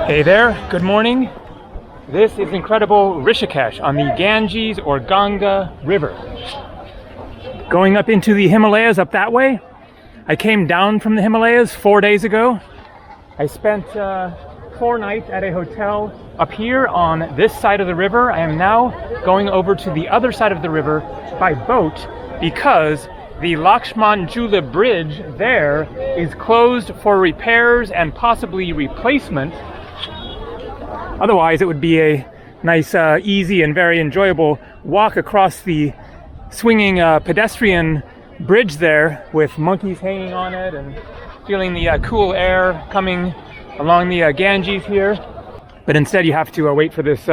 Hey there, good morning. This is incredible Rishikesh on the Ganges or Ganga River. Going up into the Himalayas up that way. I came down from the Himalayas 4 days ago. I spent 4 nights at a hotel up here on this side of the river. I am now going over to the other side of the river by boat because the Lakshman-Jula bridge there is closed for repairs and possibly replacement. Otherwise, it would be a nice, easy and very enjoyable walk across the swinging pedestrian bridge there with monkeys hanging on it and feeling the cool air coming along the Ganges here. But instead you have to wait for this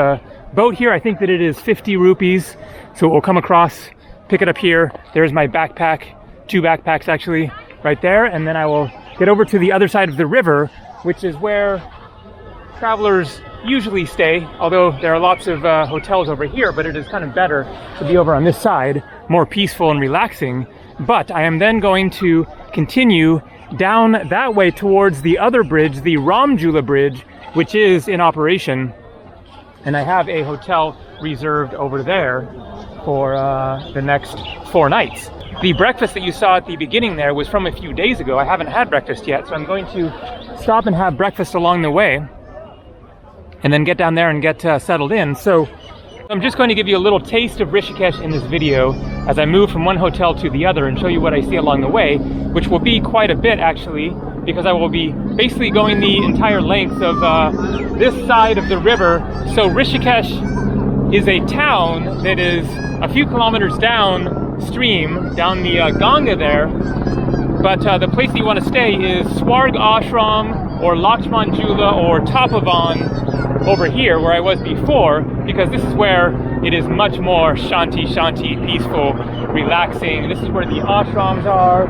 boat here. I think that it is 50 rupees. So it will come across, pick it up here. There's my backpack, 2 backpacks actually, right there. And then I will get over to the other side of the river, which is where travelers usually stay, although there are lots of hotels over here, but it is kind of better to be over on this side, more peaceful and relaxing. But I am then going to continue down that way towards the other bridge, the Ramjula bridge, which is in operation. And I have a hotel reserved over there for the next 4 nights. The breakfast that you saw at the beginning there was from a few days ago. I haven't had breakfast yet, so I'm going to stop and have breakfast along the way and then get down there and get settled in. So I'm just going to give you a little taste of Rishikesh in this video as I move from one hotel to the other and show you what I see along the way, which will be quite a bit actually, because I will be basically going the entire length of this side of the river. So Rishikesh is a town that is a few kilometers downstream, down the Ganga there, but the place that you want to stay is Swarg Ashram or Lakshman-Jula or Tapovan over here where I was before, because this is where it is much more shanti, peaceful, relaxing. This is where the ashrams are.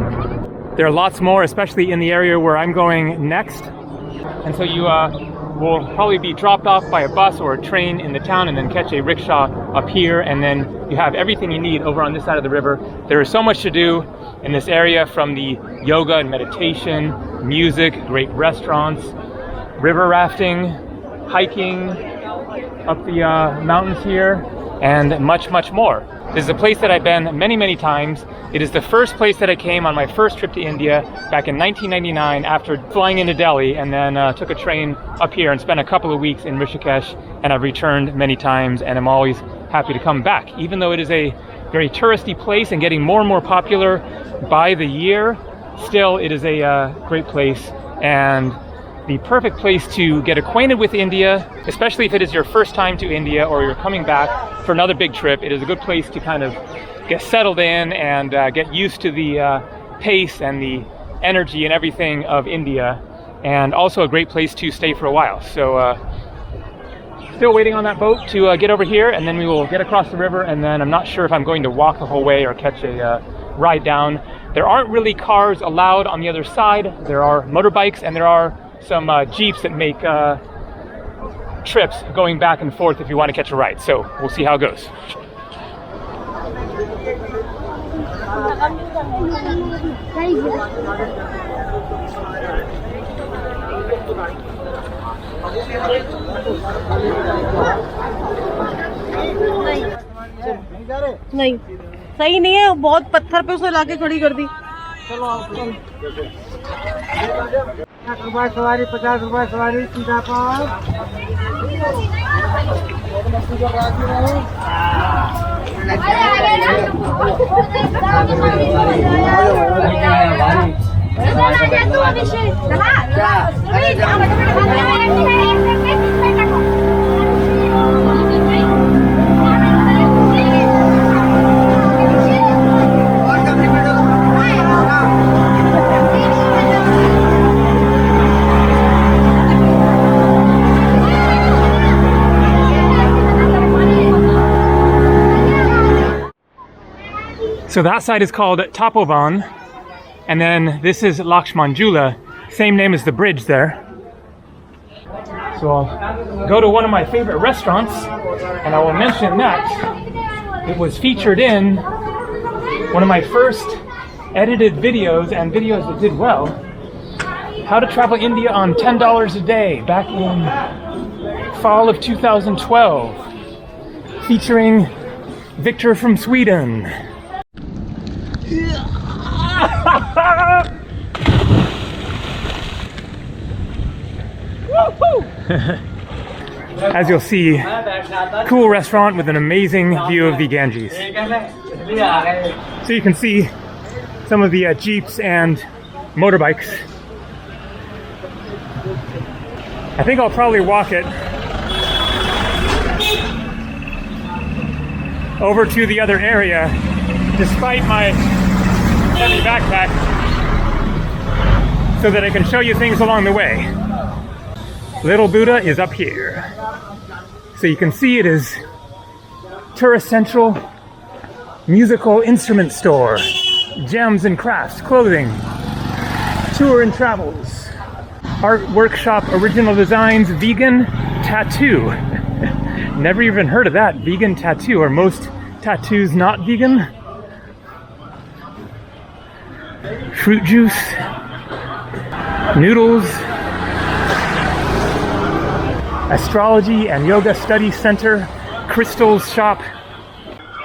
There are lots more, especially in the area where I'm going next. And so you will probably be dropped off by a bus or a train in the town and then catch a rickshaw up here, and then you have everything you need over on this side of the river. There is so much to do in this area, from the yoga and meditation, music, great restaurants, river rafting, hiking up the mountains here, and much more. This is a place that I've been many times. It is the first place that I came on my first trip to India back in 1999 after flying into Delhi, and then took a train up here and spent a couple of weeks in Rishikesh, and I've returned many times and I'm always happy to come back. Even though it is a very touristy place and getting more and more popular by the year, still it is a great place and the perfect place to get acquainted with India, especially if it is your first time to India or you're coming back for another big trip. It is a good place to kind of get settled in and get used to the pace and the energy and everything of India, and also a great place to stay for a while. So still waiting on that boat to get over here, and then we will get across the river, and then I'm not sure if I'm going to walk the whole way or catch a ride down. There aren't really cars allowed on the other side. There are motorbikes and there are some jeeps that make trips going back and forth if you want to catch a ride. So we'll see how it goes. नहीं सही नहीं है, बहुत पत्थर पे उसे लाके खड़ी कर दी। चलो आप 60 रुपए सवारी, 50 रुपए सवारी, सीधा पाओ। So that side is called Tapovan, and then this is Lakshman-Jula, same name as the bridge there. So I'll go to one of my favorite restaurants, and I will mention that it was featured in one of my first edited videos and videos that did well. How to Travel India on $10 a Day back in fall of 2012, featuring Victor from Sweden. As you'll see, cool restaurant with an amazing view of the Ganges. So you can see some of the jeeps and motorbikes. I think I'll probably walk it over to the other area despite my heavy backpack so that I can show you things along the way. Little Buddha is up here. So you can see it is tourist central, musical instrument store, gems and crafts, clothing, tour and travels, art workshop, original designs, vegan tattoo. Never even heard of that, vegan tattoo. Are most tattoos not vegan? Fruit juice, noodles, astrology and yoga study center, crystals shop,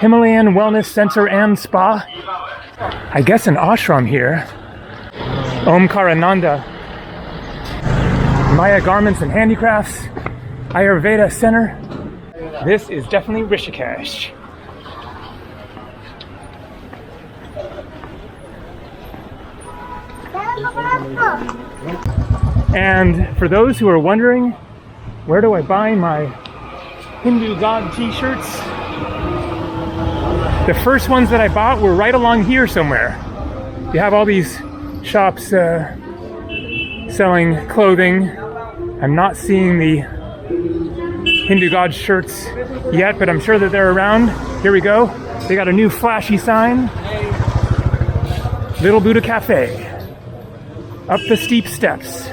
Himalayan wellness center and spa. I guess an ashram here. Omkarananda. Maya garments and handicrafts, Ayurveda center. This is definitely Rishikesh. And for those who are wondering, where do I buy my Hindu God t-shirts? The first ones that I bought were right along here somewhere. You have all these shops selling clothing. I'm not seeing the Hindu God shirts yet, but I'm sure that they're around. Here we go. They got a new flashy sign. Little Buddha Cafe. Up the steep steps.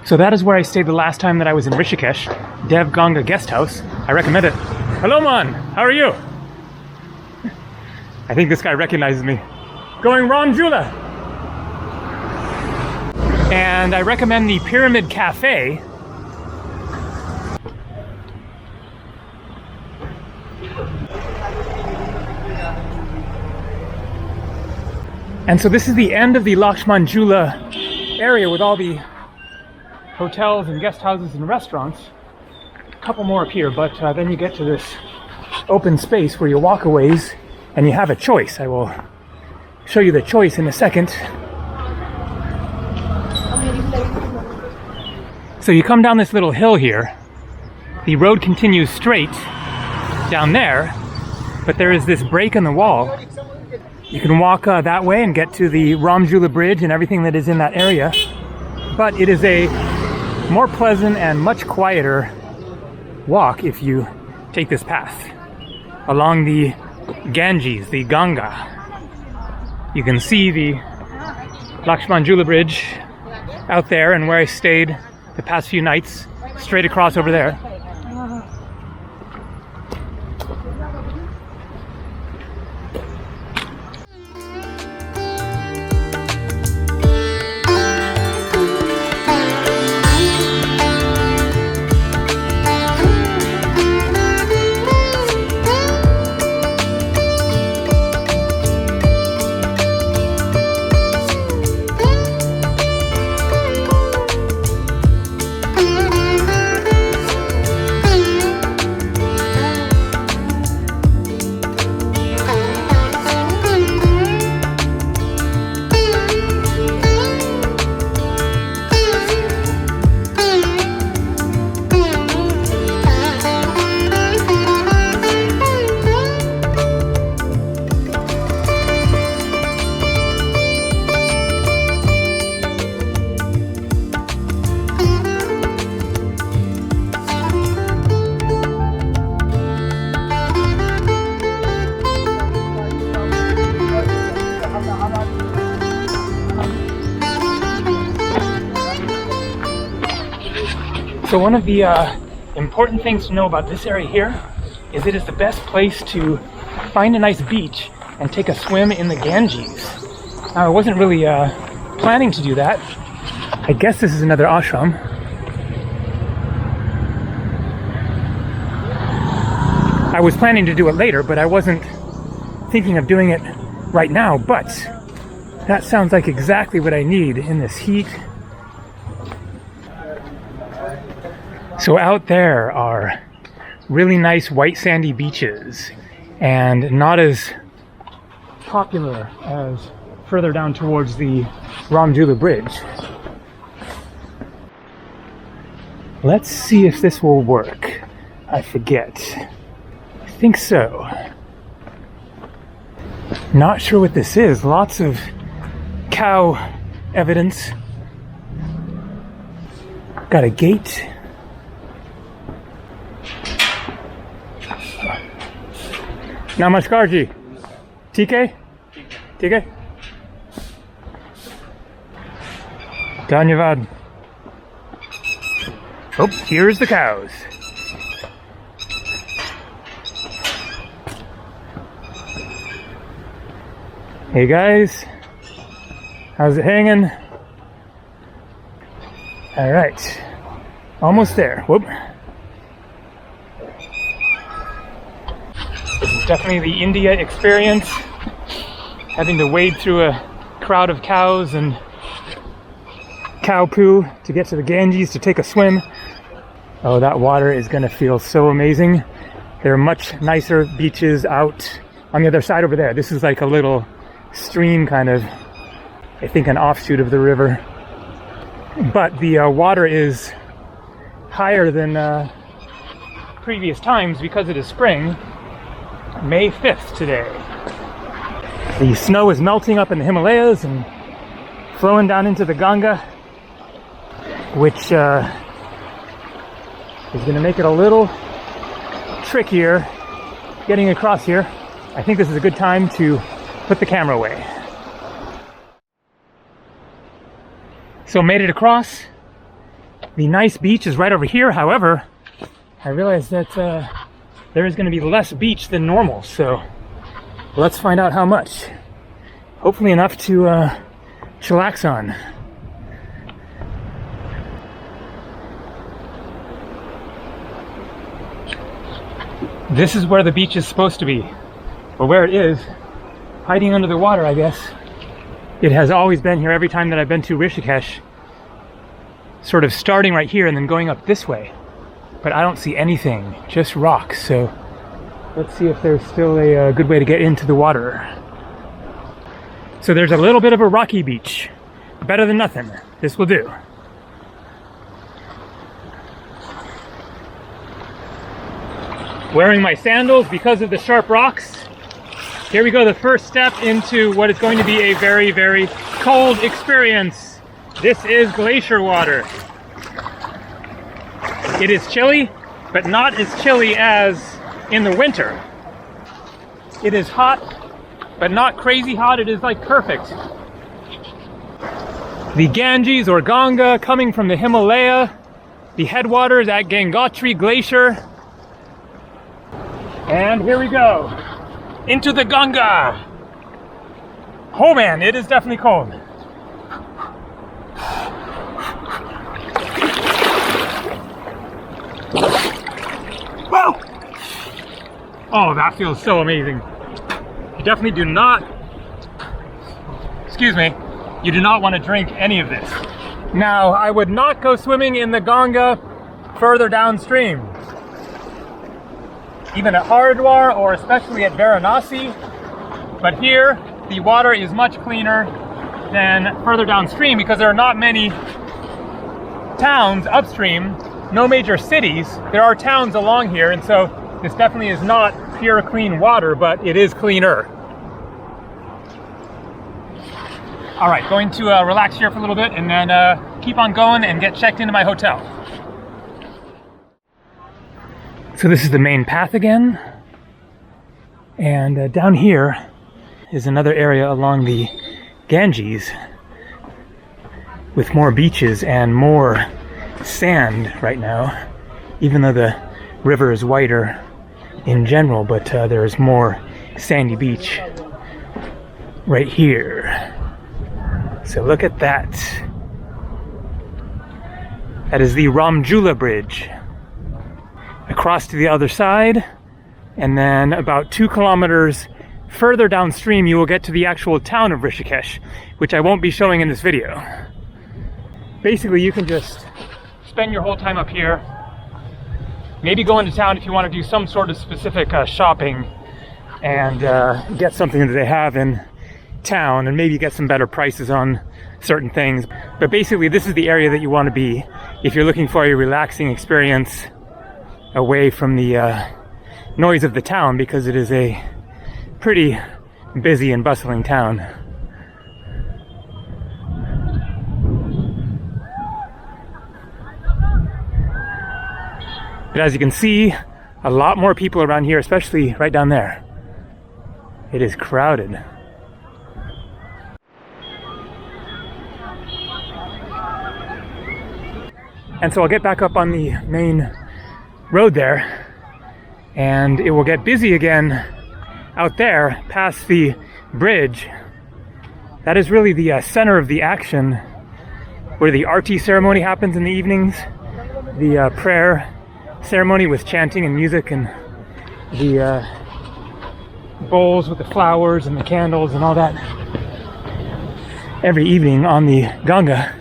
So that is where I stayed the last time that I was in Rishikesh, Dev Ganga guest house. I recommend it. Hello man, how are you? I think this guy recognizes me. Going Ram Jula. And I recommend the Pyramid Cafe. And so this is the end of the Lakshman Jula area with all the hotels and guest houses and restaurants. A couple more up here, but then you get to this open space where you walk a ways and you have a choice. I will show you the choice in a second. So you come down this little hill here. The road continues straight down there, but there is this break in the wall. You can walk that way and get to the Ramjula Bridge and everything that is in that area. but it is a more pleasant and much quieter walk if you take this path along the Ganges, the Ganga. You can see the Lakshmanjula Bridge out there, and where I stayed the past few nights, straight across over there. So one of the important things to know about this area here is it is the best place to find a nice beach and take a swim in the Ganges. Now I wasn't really planning to do that. I guess this is another ashram. I was planning to do it later, but I wasn't thinking of doing it right now. But that sounds like exactly what I need in this heat. So out there are really nice white sandy beaches, and not as popular as further down towards the Ramjula Bridge. Let's see if this will work. I forget. I think so. Not sure what this is. Lots of cow evidence. Got a gate. Namaskar ji. TK? TK? Dhanyavad. Oh, here's the cows. Hey guys, how's it hanging? All right, almost there. Whoop. This is definitely the India experience, having to wade through a crowd of cows and cow poo to get to the Ganges to take a swim. Oh, that water is going to feel so amazing. There are much nicer beaches out on the other side over there. This is like a little stream, kind of, I think an offshoot of the river. But the water is higher than previous times because it is spring. May 5th today. The snow is melting up in the Himalayas and flowing down into the Ganga, which is going to make it a little trickier getting across here. I think this is a good time to put the camera away. So made it across. The nice beach is right over here. However, I realized that there is going to be less beach than normal, so let's find out how much. Hopefully enough to chillax on. This is where the beach is supposed to be, or where it is, hiding under the water, I guess. It has always been here every time that I've been to Rishikesh, sort of starting right here and then going up this way. But I don't see anything, just rocks. So let's see if there's still a good way to get into the water. So there's a little bit of a rocky beach. Better than nothing. This will do. Wearing my sandals because of the sharp rocks. Here we go, the first step into what is going to be a very, very cold experience. This is glacier water. It is chilly, but not as chilly as in the winter. It is hot, but not crazy hot. It is like perfect. The Ganges or Ganga coming from the Himalaya. The headwaters at Gangotri Glacier. And here we go. Into the Ganga. Oh man, it is definitely cold. Whoa! Oh, that feels so amazing. You definitely do not, excuse me, you do not want to drink any of this. Now, I would not go swimming in the Ganga further downstream. Even at Haridwar or especially at Varanasi. But here, the water is much cleaner than further downstream because there are not many towns upstream, no major cities. There are towns along here, and so this definitely is not pure clean water, but it is cleaner. All right, going to relax here for a little bit and then keep on going and get checked into my hotel. So this is the main path again. And down here is another area along the Ganges with more beaches and more sand right now, even though the river is wider in general, but there's more sandy beach right here. So look at that. That is the Ramjula Bridge. Across to the other side, and then about 2 kilometers further downstream you will get to the actual town of Rishikesh, which I won't be showing in this video. Basically, you can just spend your whole time up here, maybe go into town if you want to do some sort of specific shopping and get something that they have in town and maybe get some better prices on certain things. But basically, this is the area that you want to be if you're looking for a relaxing experience away from the noise of the town, because it is a pretty busy and bustling town. But as you can see, a lot more people around here, especially right down there. It is crowded. And so I'll get back up on the main road there, and it will get busy again out there past the bridge. That is really the center of the action, where the arti ceremony happens in the evenings, the prayer ceremony with chanting and music, and the bowls with the flowers and the candles and all that every evening on the Ganga.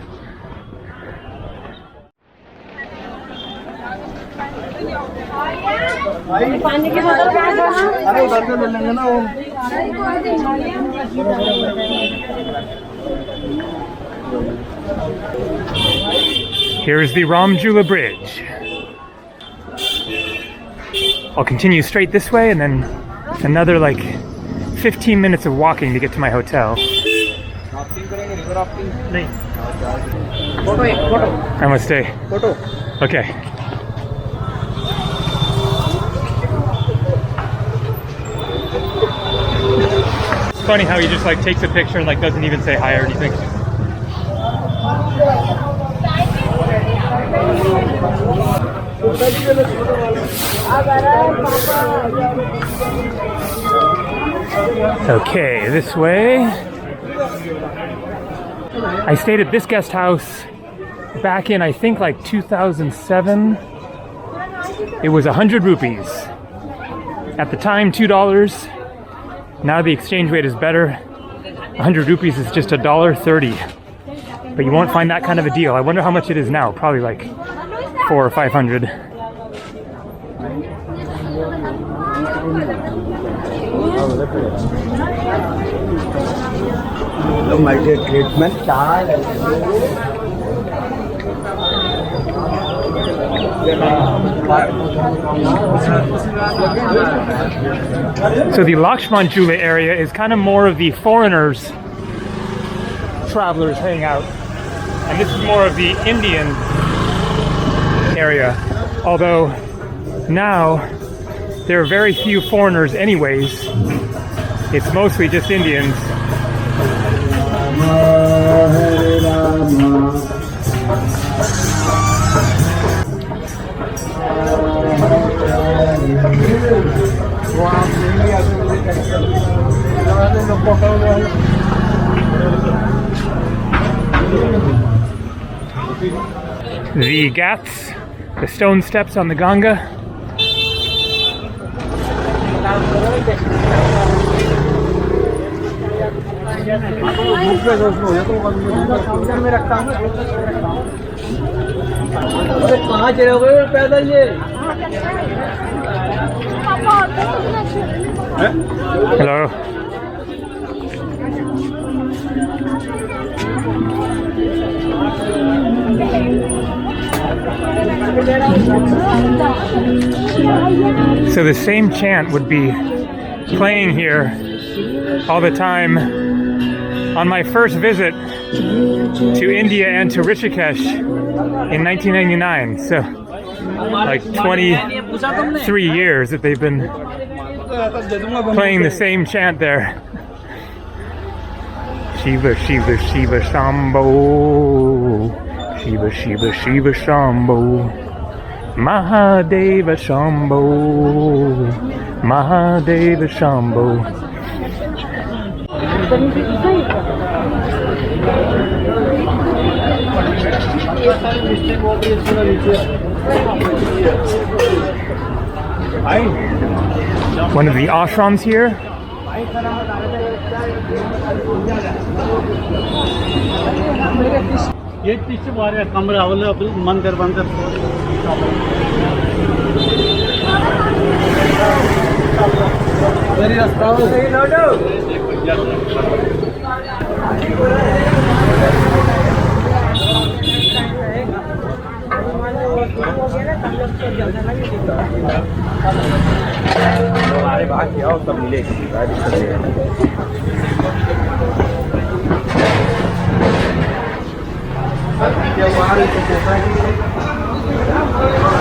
Here is the Ramjula Bridge. I'll continue straight this way and then another like 15 minutes of walking to get to my hotel. Namaste. Okay. It's funny how he just like takes a picture and like doesn't even say hi or anything. Okay, this way. I stayed at this guest house back in, I think, like 2007. It was 100 rupees. At the time, $2. Now the exchange rate is better. 100 rupees is just $1.30. But you won't find that kind of a deal. I wonder how much it is now. Probably like 400 or 500. My dear treatment. So the Lakshman Jula area is kind of more of the foreigners, travelers hang out. And this is more of the Indian area. Although now there are very few foreigners anyways. It's mostly just Indians. The ghats, the stone steps on the Ganga. Hello. So the same chant would be playing here all the time. On my first visit to India and to Rishikesh in 1999, so like 23 years that they've been playing the same chant there. Shiva, Shiva, Shiva, Shambho. Shiva, Shiva, Shiva, Shambho. Mahadeva, Shambho. Mahadeva, Shambho. One of the ashrams here.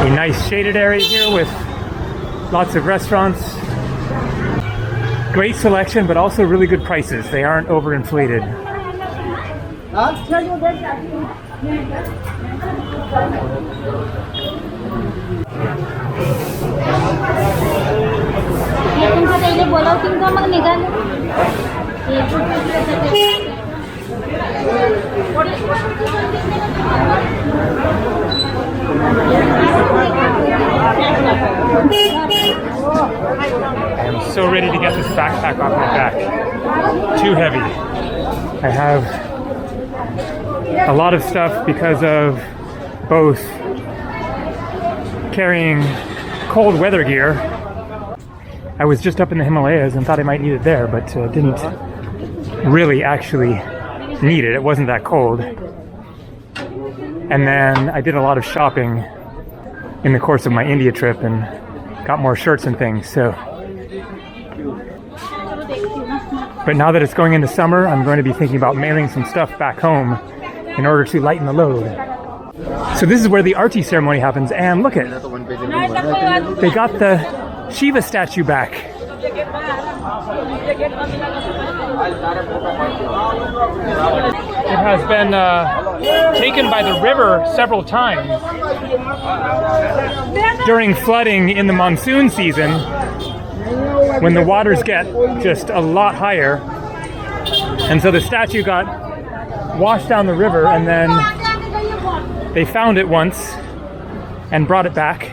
A nice shaded area here with lots of restaurants. Great selection, but also really good prices. They aren't overinflated. I am so ready to get this backpack off my back. Too heavy. I have a lot of stuff because of both carrying cold weather gear. I was just up in the Himalayas and thought I might need it there, but didn't really actually need it. It wasn't that cold. And then I did a lot of shopping in the course of my India trip and got more shirts and things, so. But now that it's going into summer, I'm going to be thinking about mailing some stuff back home in order to lighten the load. So this is where the Aarti ceremony happens, and look at, they got the Shiva statue back. It has been taken by the river several times during flooding in the monsoon season, when the waters get just a lot higher. And so the statue got washed down the river, and then they found it once and brought it back.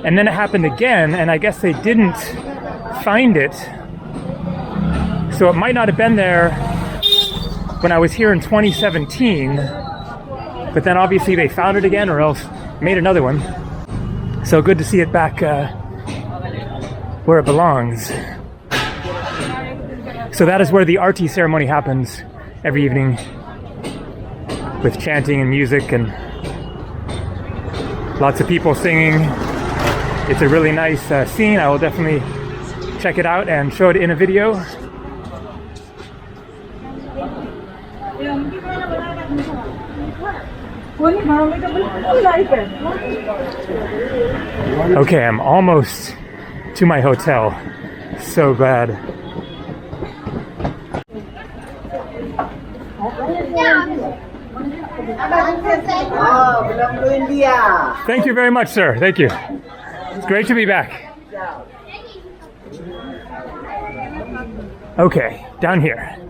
And then it happened again, and I guess they didn't find it. So it might not have been there when I was here in 2017, but then obviously they found it again or else made another one. So good to see it back where it belongs. So that is where the Aarti ceremony happens every evening, with chanting and music and lots of people singing. It's a really nice scene. I will definitely check it out and show it in a video. Okay, I'm almost to my hotel. So bad. Welcome to India. Thank you very much, sir. Thank you. It's great to be back. Okay, down here.